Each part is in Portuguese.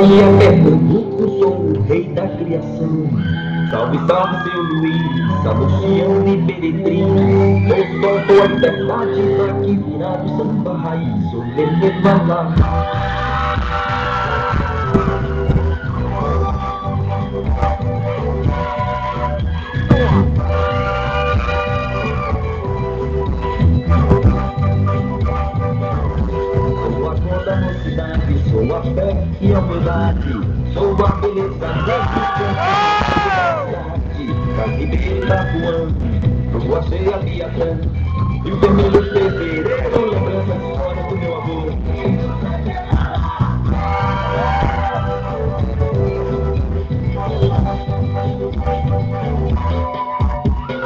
Bahia, Pernambuco, sou o rei da criação. Salve, salve, seu Luiz, Salustiano e Meretrim. Eu sou a liberdade pra que virar o samba raiz, o Lelê vai lá. Sou a cor da mocidade, sou a fé e a verdade, sou a beleza resistente da ribeira da voando, eu achei a Biatã e o vermelho fevereiro, lembrança de história do meu avô.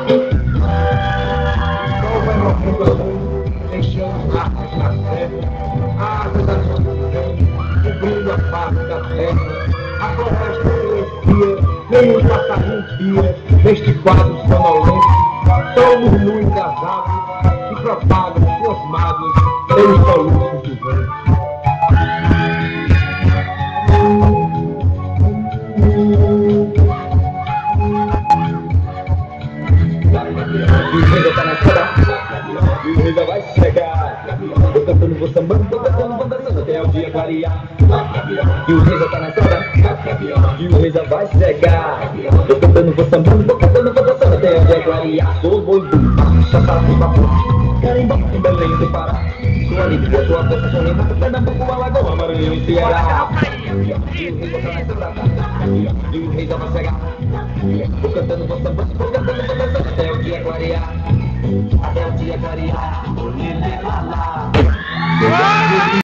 O sol vai morrendo a luz, deixando árvores na serra, a água da escuridão, cobrindo a face da terra, a floresta silencia, nem um passarinho pia, neste quadro sonolento, só o murmúrio das aves que propagam suas mágoas pelos soluços do vento. E o rei já tá na estrada, e o rei já vai chegar. Vou cantando, vou sambando, vou cantando, vou dançando até o dia clarear. E o rei já tá na estrada, e o rei já vai chegar. Vou cantando, vou sambando, vou cantando, vou dançando até o dia clarear. Sou boi do chapado do vapor, carimbó em Belém do Pará. Sua alegria, sua força, sua lembrança, Pernambuco, Alagoas, Maranhão e Ceará. E o rei já tá na estrada, e o rei já vai chegar. Vou cantando, vou sambando, vou cantando, vou dançando até o dia clarear. Até o dia clarear.